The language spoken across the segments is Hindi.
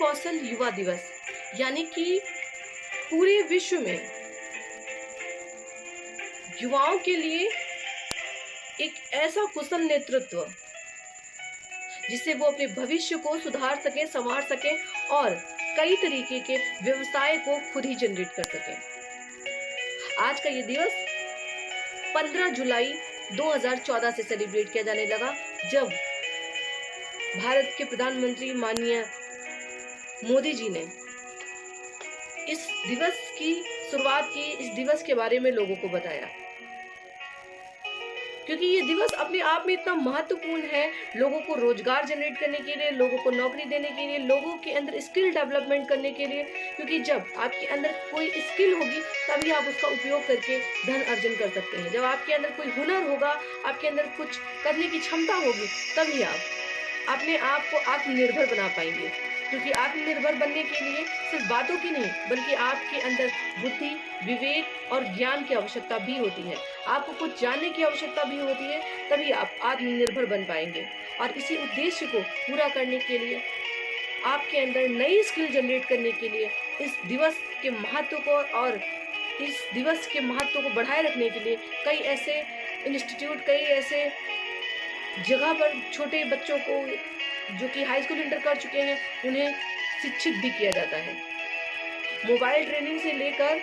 कौशल युवा दिवस यानी कि पूरे विश्व में युवाओं के लिए एक ऐसा कुशल नेतृत्व जिससे वो अपने भविष्य को सुधार सके, संवार सके और कई तरीके के व्यवसाय को खुद ही जनरेट कर सके। आज का ये दिवस 15 जुलाई 2014 से सेलिब्रेट किया जाने लगा, जब भारत के प्रधानमंत्री माननीय मोदी जी ने इस दिवस की शुरुआत की, इस दिवस के बारे में लोगों को बताया, क्योंकि ये दिवस अपने आप में इतना महत्वपूर्ण है लोगों को रोजगार जनरेट करने के लिए, लोगों को नौकरी देने के लिए, लोगों के अंदर स्किल डेवलपमेंट करने के लिए। क्योंकि जब आपके अंदर कोई स्किल होगी तभी आप उसका उपयोग करके धन अर्जन कर सकते हैं। जब आपके अंदर कोई हुनर होगा, आपके अंदर कुछ करने की क्षमता होगी, तभी आप अपने आप को आत्मनिर्भर बना पाएंगे। क्योंकि आत्मनिर्भर बनने के लिए सिर्फ बातों की नहीं, बल्कि आपके अंदर बुद्धि, विवेक और ज्ञान की आवश्यकता भी होती है। आपको कुछ जानने की आवश्यकता भी होती है, तभी आप आत्मनिर्भर बन पाएंगे। और इसी उद्देश्य को पूरा करने के लिए, आपके अंदर नई स्किल जनरेट करने के लिए, इस दिवस के महत्व को और इस दिवस के महत्व को बढ़ाए रखने के लिए कई ऐसे इंस्टीट्यूट, कई ऐसे जगह पर छोटे बच्चों को जो कि हाई स्कूल इंटर कर चुके हैं, उन्हें शिक्षित भी किया जाता है। मोबाइल ट्रेनिंग से लेकर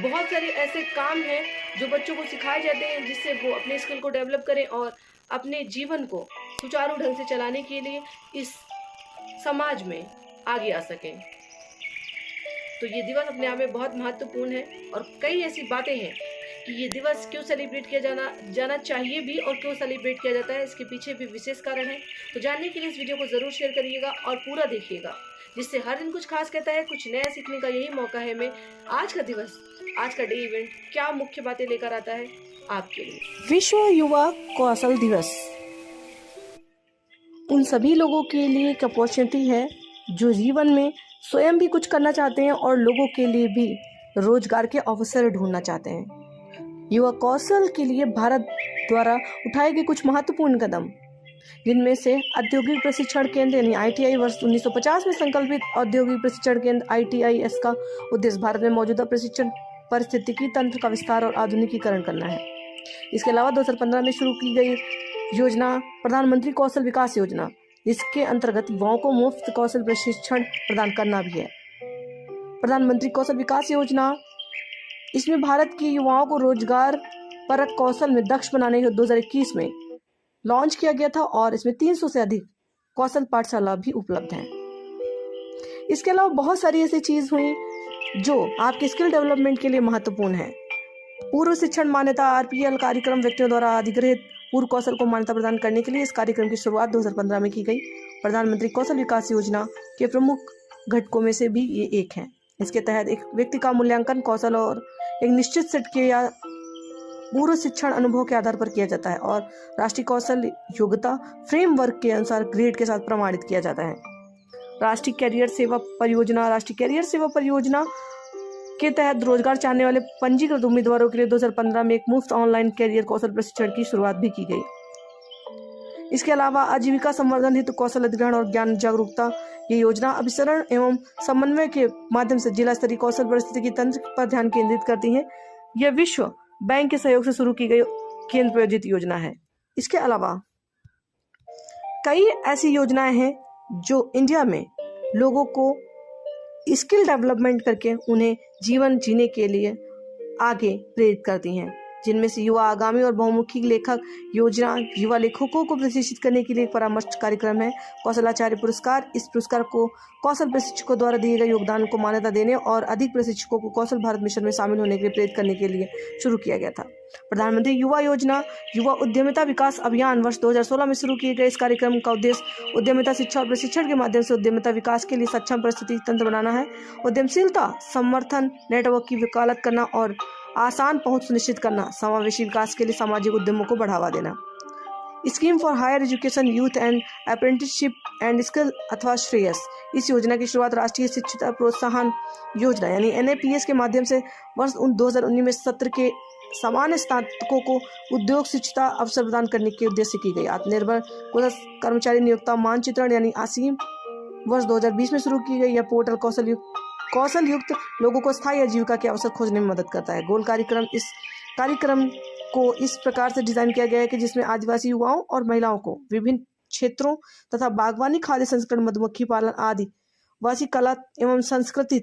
बहुत सारे ऐसे काम हैं जो बच्चों को सिखाए जाते हैं, जिससे वो अपने स्किल को डेवलप करें और अपने जीवन को सुचारू ढंग से चलाने के लिए इस समाज में आगे आ सकें। तो ये दिवस अपने आप में बहुत महत्वपूर्ण है और कई ऐसी बातें हैं कि ये दिवस क्यों सेलिब्रेट किया जाना चाहिए भी और क्यों सेलिब्रेट किया जाता है, इसके पीछे भी विशेष कारण है। तो जानने के लिए इस वीडियो को जरूर शेयर करिएगा और पूरा देखिएगा, जिससे हर दिन कुछ खास कहता है, कुछ नया सीखने का यही मौका है। मैं आज का दिवस, आज का डे इवेंट क्या मुख्य बातें लेकर आता है आपके लिए। विश्व युवा कौशल दिवस उन सभी लोगों के लिए एक अपॉर्चुनिटी है जो जीवन में स्वयं भी कुछ करना चाहते हैं और लोगों के लिए भी रोजगार के अवसर ढूंढना चाहते हैं। युवा कौशल के लिए भारत द्वारा उठाए गए कुछ महत्वपूर्ण कदम, जिनमें से औद्योगिक प्रशिक्षण केंद्र यानी ITI वर्ष 1950 में संकल्पित औद्योगिक प्रशिक्षण केंद्र ITIS का उद्देश्य भारत में मौजूदा प्रशिक्षण पारिस्थितिकी तंत्र का विस्तार और आधुनिकीकरण करना है। इसके अलावा 2015 में शुरू की गई योजना प्रधानमंत्री कौशल विकास योजना, जिसके अंतर्गत युवाओं को मुफ्त कौशल प्रशिक्षण प्रदान करना भी है। प्रधानमंत्री कौशल विकास योजना, इसमें भारत के युवाओं को रोजगार परक कौशल में दक्ष बनाने के 2021 में लॉन्च किया गया था और इसमें 300 से अधिक कौशल पाठशाला भी उपलब्ध हैं। इसके अलावा बहुत सारी ऐसी चीज हुई जो आपके स्किल डेवलपमेंट के लिए महत्वपूर्ण है। पूर्व शिक्षण मान्यता RPL कार्यक्रम व्यक्तियों द्वारा अधिग्रहित पूर्व कौशल को मान्यता प्रदान करने के लिए इस कार्यक्रम की शुरुआत 2015 में की गई। प्रधानमंत्री कौशल विकास योजना के प्रमुख घटकों में से भी ये एक है। इसके तहत एक व्यक्ति का मूल्यांकन कौशल और एक निश्चित सेट के या पूर्व शिक्षण अनुभव के आधार पर किया जाता है और राष्ट्रीय कौशल योग्यता फ्रेमवर्क के अनुसार ग्रेड के साथ प्रमाणित किया जाता है। राष्ट्रीय कैरियर सेवा परियोजना के तहत रोजगार चाहने वाले पंजीकृत उम्मीदवारों के लिए 2015 में एक मुफ्त ऑनलाइन कैरियर कौशल प्रशिक्षण की शुरुआत भी की गई। इसके अलावा आजीविका संवर्धन हेतु कौशल अधिग्रहण और ज्ञान जागरूकता, ये योजना अभिसरण एवं समन्वय के माध्यम से जिला स्तरीय कौशल पारिस्थितिकी तंत्र पर ध्यान केंद्रित करती है। यह विश्व बैंक के सहयोग से शुरू की गई केंद्र प्रायोजित योजना है। इसके अलावा कई ऐसी योजनाएं हैं जो इंडिया में लोगों को स्किल डेवलपमेंट करके उन्हें जीवन जीने के लिए आगे प्रेरित करती हैं, जिनमें से युवा आगामी और बहुमुखी लेखक योजना युवा लेखकों को प्रशिक्षित करने के लिए एक परामर्श कार्यक्रम है। कौशलाचार्य पुरस्कार, इस पुरस्कार को कौशल प्रशिक्षकों द्वारा दिए गए योगदान को मान्यता देने और अधिक प्रशिक्षकों को कौशल भारत मिशन में शामिल होने के लिए प्रेरित करने के लिए शुरू किया गया था। प्रधानमंत्री युवा योजना युवा उद्यमिता विकास अभियान वर्ष 2016 में शुरू किए गए इस कार्यक्रम का उद्देश्य उद्यमिता शिक्षा और प्रशिक्षण के माध्यम से उद्यमिता विकास के लिए सक्षम परिस्थिति तंत्र बनाना है। उद्यमशीलता समर्थन नेटवर्क की वकालत करना और आसान पहुंच सुनिश्चित करना, समावेशी विकास के लिए सामाजिक उद्यमों को बढ़ावा देना। Scheme for higher education youth and apprenticeship and skill अथवा श्रेयस, इस योजना की शुरुआत राष्ट्रीय शिक्षिता प्रोत्साहन योजना यानी NAPS के माध्यम से वर्ष 2019 में सत्र के सामान्य स्नातकों को उद्योग शिक्षिता अवसर प्रदान करने के उद्देश्य से की गई। आत्मनिर्भर कुशल कर्मचारी नियोक्ता मानचित्रण यानी ASIM वर्ष 2020 में शुरू की गई यह पोर्टल कौशल युक्त लोगों को स्थायी आजीविका के अवसर खोजने में मदद करता है। गोल कार्यक्रम को इस प्रकार से डिजाइन किया गया है कि जिसमें आदिवासी युवाओं और महिलाओं को विभिन्न क्षेत्रों तथा बागवानी, खाद्य संस्करण, मधुमक्खी पालन आदि वासी कला एवं संस्कृति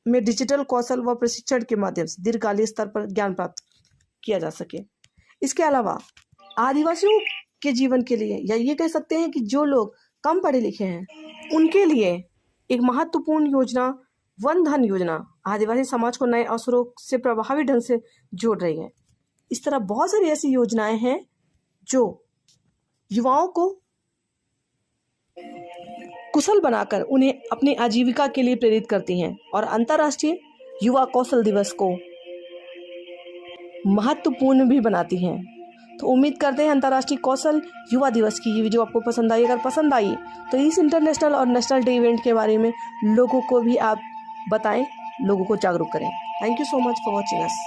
में डिजिटल कौशल व प्रशिक्षण के माध्यम से दीर्घकालीन स्तर पर ज्ञान प्राप्त किया जा सके। इसके अलावा आदिवासियों के जीवन के लिए, या ये कह सकते हैं कि जो लोग कम पढ़े लिखे हैं, उनके लिए एक महत्वपूर्ण योजना वन धन योजना आदिवासी समाज को नए अवसरों से प्रभावी ढंग से जोड़ रही है। इस तरह बहुत सारी ऐसी योजनाएं हैं जो युवाओं को कुशल बनाकर उन्हें अपनी आजीविका के लिए प्रेरित करती हैं और अंतर्राष्ट्रीय युवा कौशल दिवस को महत्वपूर्ण भी बनाती हैं। तो उम्मीद करते हैं अंतर्राष्ट्रीय कौशल युवा दिवस की ये वीडियो आपको पसंद आई। अगर पसंद आई तो इस इंटरनेशनल और नेशनल डे इवेंट के बारे में लोगों को भी आप बताएं, लोगों को जागरूक करें। Thank you so much for watching us.